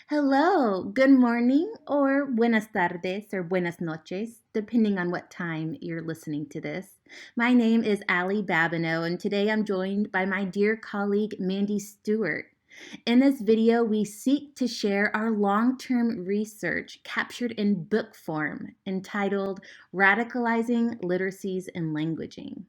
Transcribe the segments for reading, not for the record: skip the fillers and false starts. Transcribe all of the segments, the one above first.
Hello, good morning, or buenas tardes, or buenas noches, depending on what time you're listening to this. My name is Ali Babineau, and today I'm joined by my dear colleague Mandy Stewart. In this video, we seek to share our long-term research captured in book form entitled Radicalizing, Literacies, and Languaging.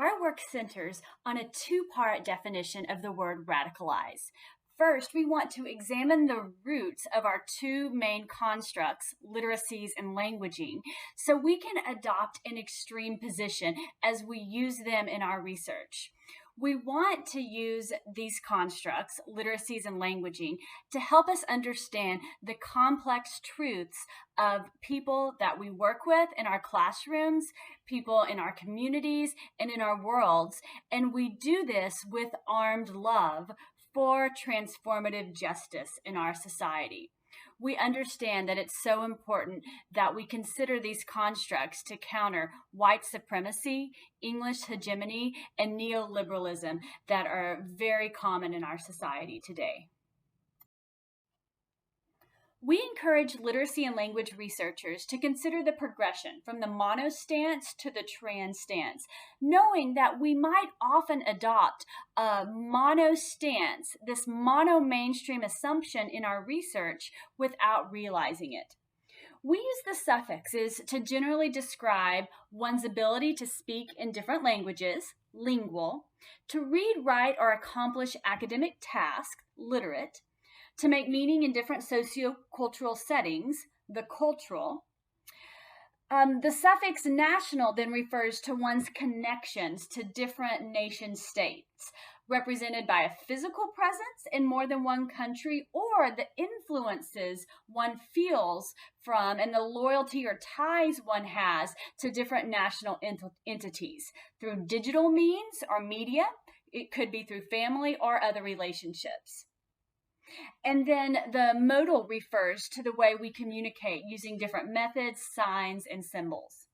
Our work centers on a two-part definition of the word radicalize. First, we want to examine the roots of our two main constructs, literacies and languaging, so we can adopt an extreme position as we use them in our research. We want to use these constructs, literacies and languaging, to help us understand the complex truths of people that we work with in our classrooms, people in our communities, and in our worlds. And we do this with armed love for transformative justice in our society. We understand that it's so important that we consider these constructs to counter white supremacy, English hegemony, and neoliberalism that are very common in our society today. We encourage literacy and language researchers to consider the progression from the mono stance to the trans stance, knowing that we might often adopt a mono stance, this mono mainstream assumption in our research without realizing it. We use the suffixes to generally describe one's ability to speak in different languages, lingual, to read, write, or accomplish academic tasks, literate, to make meaning in different sociocultural settings, the cultural. The suffix national then refers to one's connections to different nation states, represented by a physical presence in more than one country, or the influences one feels from and the loyalty or ties one has to different national entities through digital means or media. It could be through family or other relationships. And then the modal refers to the way we communicate using different methods, signs, and symbols.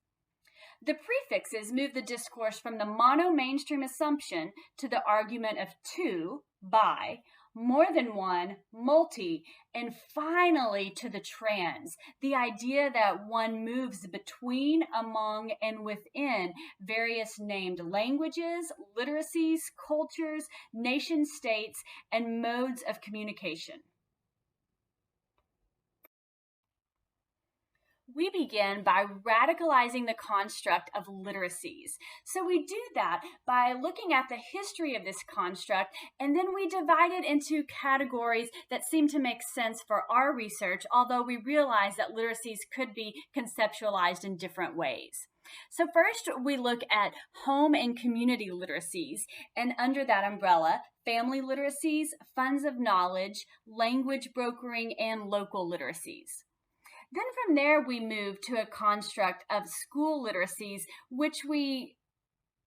The prefixes move the discourse from the mono mainstream assumption to the argument of two, bi, more than one, multi, and finally to the trans, the idea that one moves between, among, and within various named languages, literacies, cultures, nation states, and modes of communication. We begin by radicalizing the construct of literacies. So we do that by looking at the history of this construct, and then we divide it into categories that seem to make sense for our research, although we realize that literacies could be conceptualized in different ways. So first, we look at home and community literacies, and under that umbrella, family literacies, funds of knowledge, language brokering, and local literacies. Then from there, we move to a construct of school literacies, which we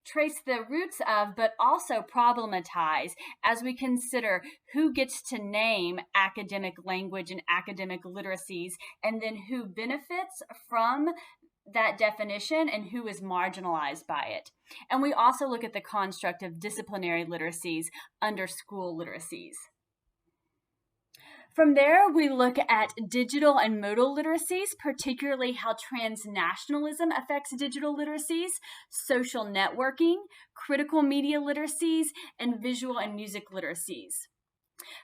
trace the roots of, but also problematize as we consider who gets to name academic language and academic literacies, and then who benefits from that definition and who is marginalized by it. And we also look at the construct of disciplinary literacies under school literacies. From there, we look at digital and modal literacies, particularly how transnationalism affects digital literacies, social networking, critical media literacies, and visual and music literacies.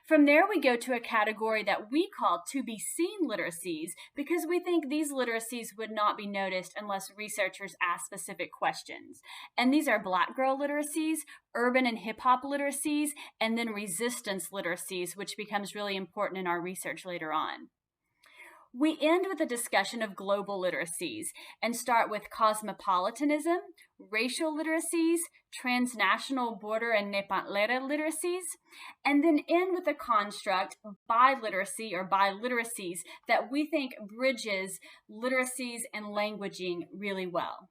From there, we go to a category that we call to be seen literacies, because we think these literacies would not be noticed unless researchers ask specific questions. And these are Black girl literacies, urban and hip hop literacies, and then resistance literacies, which becomes really important in our research later on. We end with a discussion of global literacies and start with cosmopolitanism, racial literacies, transnational border and Nepalera literacies, and then end with a construct, biliteracy or biliteracies, that we think bridges literacies and languaging really well.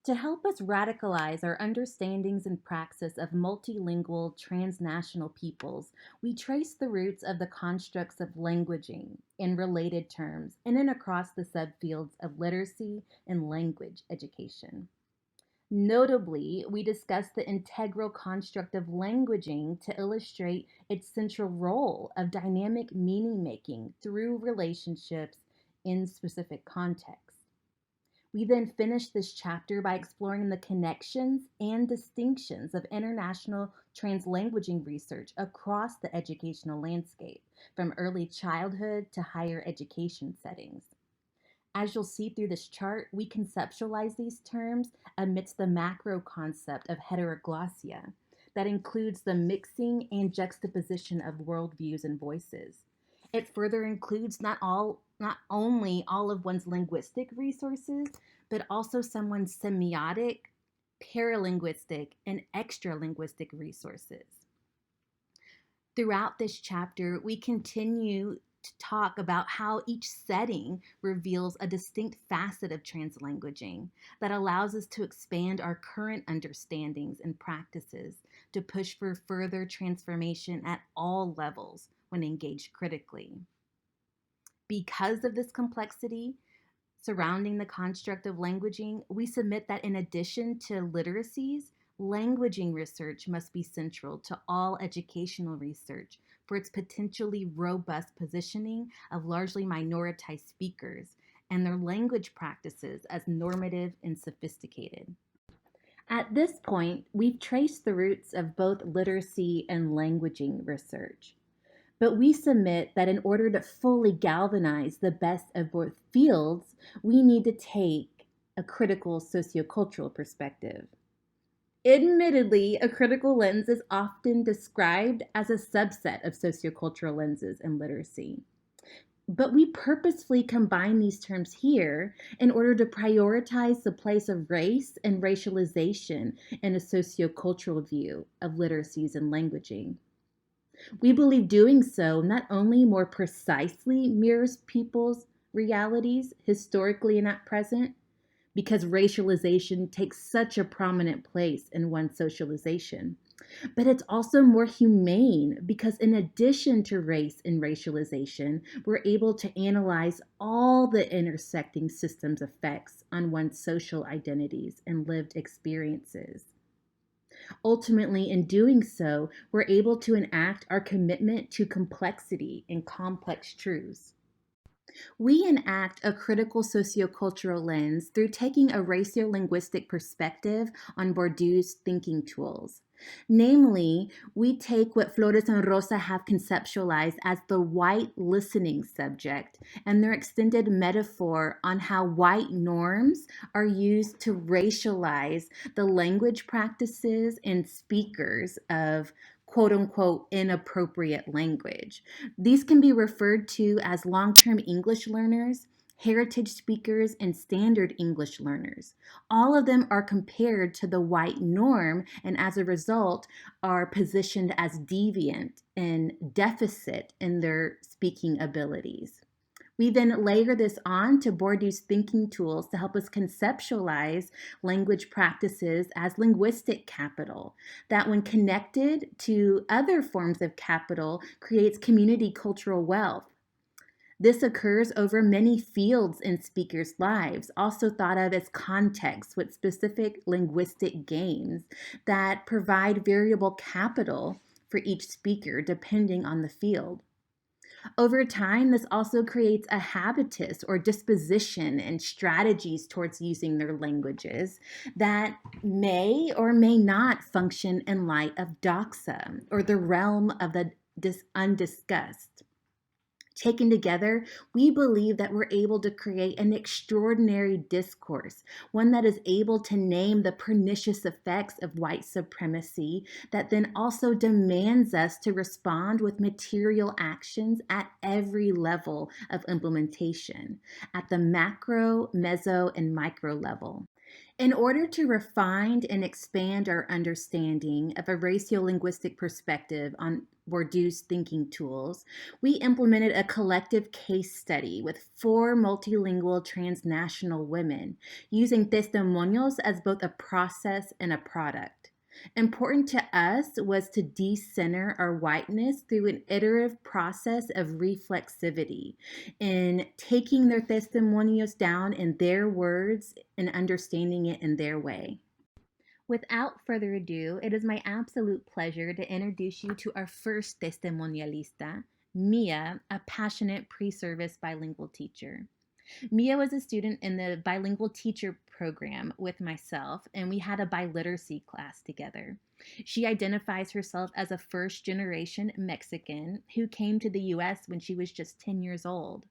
To help us radicalize our understandings and praxis of multilingual transnational peoples, we trace the roots of the constructs of languaging in related terms and then across the subfields of literacy and language education. Notably, we discussed the integral construct of languaging to illustrate its central role of dynamic meaning making through relationships in specific contexts. We then finished this chapter by exploring the connections and distinctions of international translanguaging research across the educational landscape, from early childhood to higher education settings. As you'll see through this chart, we conceptualize these terms amidst the macro concept of heteroglossia that includes the mixing and juxtaposition of worldviews and voices. It further includes not only all of one's linguistic resources, but also someone's semiotic, paralinguistic, and extralinguistic resources. Throughout this chapter, we continue to talk about how each setting reveals a distinct facet of translanguaging that allows us to expand our current understandings and practices to push for further transformation at all levels when engaged critically. Because of this complexity surrounding the construct of languaging, we submit that in addition to literacies, languaging research must be central to all educational research for its potentially robust positioning of largely minoritized speakers and their language practices as normative and sophisticated. At this point, we've traced the roots of both literacy and languaging research. But we submit that in order to fully galvanize the best of both fields, we need to take a critical sociocultural perspective. Admittedly, a critical lens is often described as a subset of sociocultural lenses in literacy. But we purposefully combine these terms here in order to prioritize the place of race and racialization in a sociocultural view of literacies and languaging. We believe doing so not only more precisely mirrors people's realities historically and at present, because racialization takes such a prominent place in one's socialization, but it's also more humane because, in addition to race and racialization, we're able to analyze all the intersecting systems' effects on one's social identities and lived experiences. Ultimately, in doing so, we're able to enact our commitment to complexity and complex truths. We enact a critical sociocultural lens through taking a raciolinguistic perspective on Bourdieu's thinking tools. Namely, we take what Flores and Rosa have conceptualized as the white listening subject and their extended metaphor on how white norms are used to racialize the language practices and speakers of quote unquote inappropriate language. These can be referred to as long-term English learners, heritage speakers, and standard English learners. All of them are compared to the white norm and as a result are positioned as deviant and deficit in their speaking abilities. We then layer this on to Bourdieu's thinking tools to help us conceptualize language practices as linguistic capital, that when connected to other forms of capital creates community cultural wealth. This occurs over many fields in speakers' lives, also thought of as context with specific linguistic games that provide variable capital for each speaker depending on the field. Over time, this also creates a habitus or disposition and strategies towards using their languages that may or may not function in light of doxa or the realm of the undiscussed. Taken together, we believe that we're able to create an extraordinary discourse, one that is able to name the pernicious effects of white supremacy, that then also demands us to respond with material actions at every level of implementation, at the macro, meso, and micro level. In order to refine and expand our understanding of a raciolinguistic perspective on Bourdieu's thinking tools, we implemented a collective case study with four multilingual transnational women, using testimonios as both a process and a product. Important to us was to decenter our whiteness through an iterative process of reflexivity in taking their testimonios down in their words and understanding it in their way. Without further ado, it is my absolute pleasure to introduce you to our first testimonialista, Mia, a passionate pre-service bilingual teacher. Mia was a student in the bilingual teacher program with myself, and we had a biliteracy class together. She identifies herself as a first generation Mexican who came to the US when she was just 10 years old.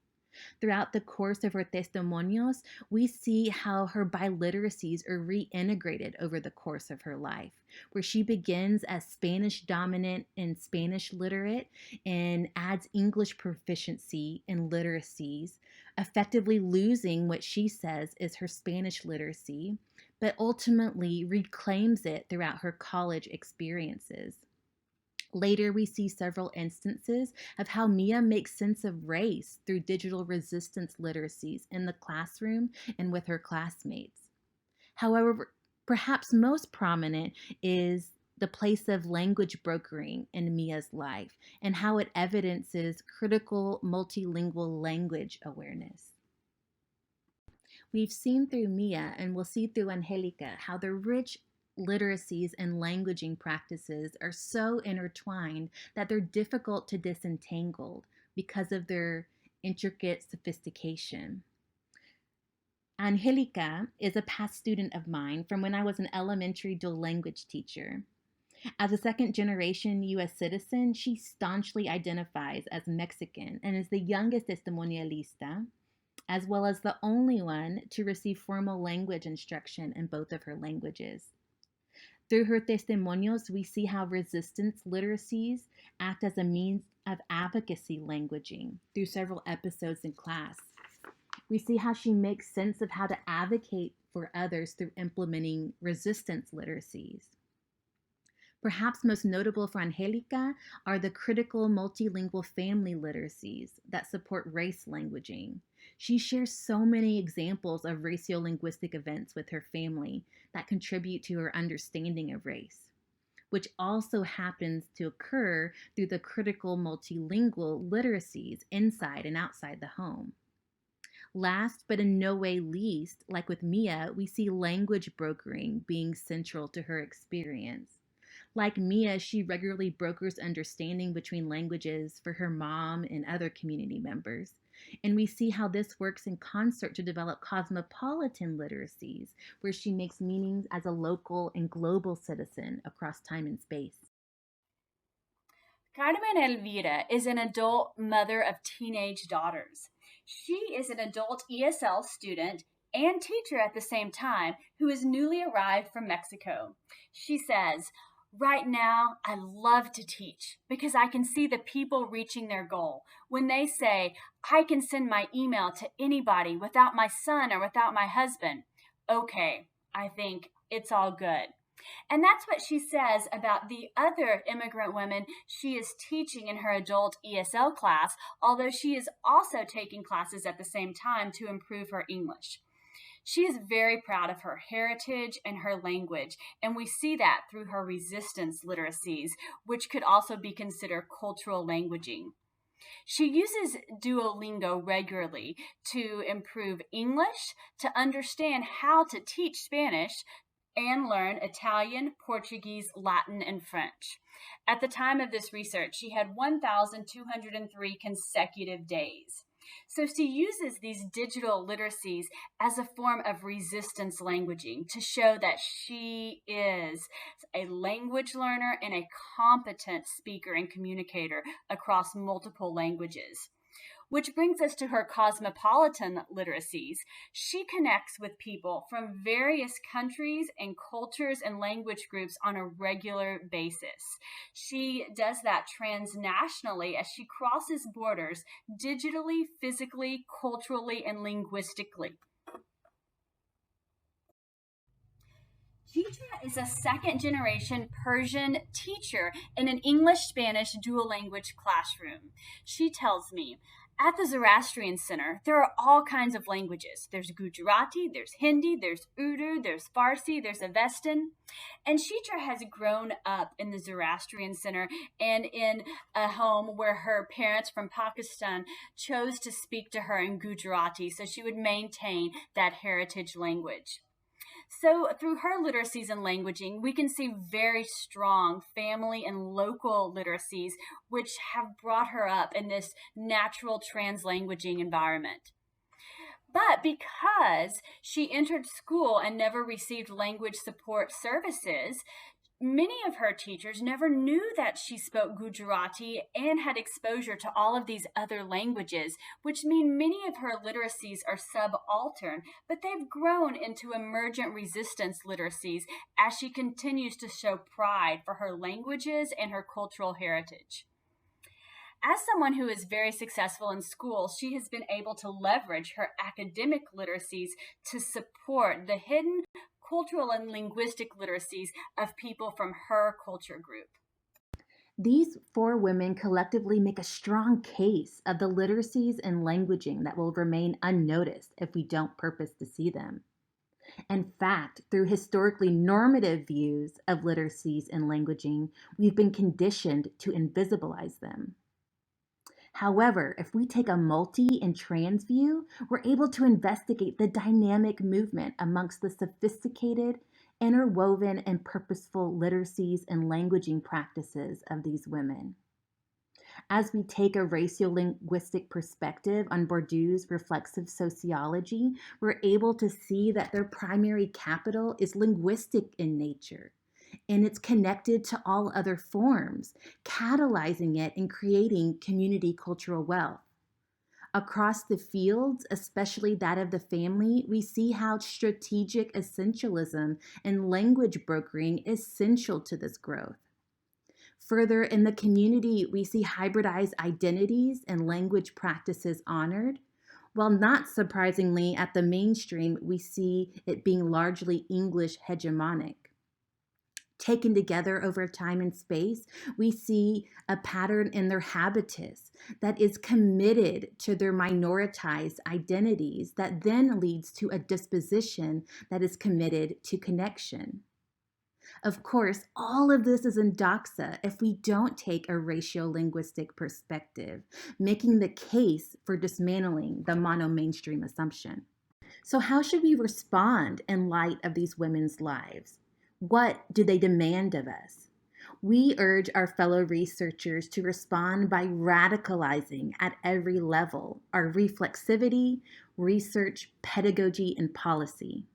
Throughout the course of her testimonios, we see how her biliteracies are reintegrated over the course of her life, where she begins as Spanish dominant and Spanish literate and adds English proficiency in literacies, effectively losing what she says is her Spanish literacy, but ultimately reclaims it throughout her college experiences. Later, we see several instances of how Mia makes sense of race through digital resistance literacies in the classroom and with her classmates. However, perhaps most prominent is the place of language brokering in Mia's life and how it evidences critical multilingual language awareness. We've seen through Mia and we'll see through Angelica how the rich literacies and languaging practices are so intertwined that they're difficult to disentangle because of their intricate sophistication. Angelica is a past student of mine from when I was an elementary dual language teacher. As a second generation US citizen, she staunchly identifies as Mexican and is the youngest testimonialista, as well as the only one to receive formal language instruction in both of her languages. Through her testimonios, we see how resistance literacies act as a means of advocacy languaging through several episodes in class. We see how she makes sense of how to advocate for others through implementing resistance literacies. Perhaps most notable for Angelica are the critical multilingual family literacies that support race languaging. She shares so many examples of raciolinguistic events with her family that contribute to her understanding of race, which also happens to occur through the critical multilingual literacies inside and outside the home. Last but in no way least, like with Mia, we see language brokering being central to her experience. Like Mia, she regularly brokers understanding between languages for her mom and other community members. And we see how this works in concert to develop cosmopolitan literacies, where she makes meanings as a local and global citizen across time and space. Carmen Elvira is an adult mother of teenage daughters. She is an adult ESL student and teacher at the same time who is newly arrived from Mexico. She says, "Right now, I love to teach because I can see the people reaching their goal. When they say, I can send my email to anybody without my son or without my husband, okay, I think it's all good." And that's what she says about the other immigrant women she is teaching in her adult ESL class, although she is also taking classes at the same time to improve her English. She is very proud of her heritage and her language, and we see that through her resistance literacies, which could also be considered cultural languaging. She uses Duolingo regularly to improve English, to understand how to teach Spanish, and learn Italian, Portuguese, Latin, and French. At the time of this research, she had 1,203 consecutive days. So she uses these digital literacies as a form of resistance languaging to show that she is a language learner and a competent speaker and communicator across multiple languages. Which brings us to her cosmopolitan literacies. She connects with people from various countries and cultures and language groups on a regular basis. She does that transnationally as she crosses borders digitally, physically, culturally, and linguistically. Gita is a second generation Persian teacher in an English Spanish dual language classroom. She tells me, at the Zoroastrian Center, there are all kinds of languages. There's Gujarati, there's Hindi, there's Urdu, there's Farsi, there's Avestan. And Shitra has grown up in the Zoroastrian Center and in a home where her parents from Pakistan chose to speak to her in Gujarati so she would maintain that heritage language. So, through her literacies and languaging, we can see very strong family and local literacies, which have brought her up in this natural translanguaging environment. But because she entered school and never received language support services, many of her teachers never knew that she spoke Gujarati and had exposure to all of these other languages, which mean many of her literacies are subaltern, but they've grown into emergent resistance literacies as she continues to show pride for her languages and her cultural heritage. As someone who is very successful in school, she has been able to leverage her academic literacies to support the hidden cultural and linguistic literacies of people from her culture group. These four women collectively make a strong case of the literacies and languaging that will remain unnoticed if we don't purpose to see them. In fact, through historically normative views of literacies and languaging, we've been conditioned to invisibilize them. However, if we take a multi and trans view, we're able to investigate the dynamic movement amongst the sophisticated, interwoven, and purposeful literacies and languaging practices of these women. As we take a raciolinguistic perspective on Bourdieu's reflexive sociology, we're able to see that their primary capital is linguistic in nature, and it's connected to all other forms, catalyzing it and creating community cultural wealth. Across the fields, especially that of the family, we see how strategic essentialism and language brokering is essential to this growth. Further, in the community, we see hybridized identities and language practices honored, while not surprisingly at the mainstream, we see it being largely English hegemonic. Taken together over time and space, we see a pattern in their habitus that is committed to their minoritized identities that then leads to a disposition that is committed to connection. Of course, all of this is in doxa if we don't take a racial-linguistic perspective, making the case for dismantling the mono-mainstream assumption. So how should we respond in light of these women's lives? What do they demand of us? We urge our fellow researchers to respond by radicalizing at every level our reflexivity, research, pedagogy, and policy.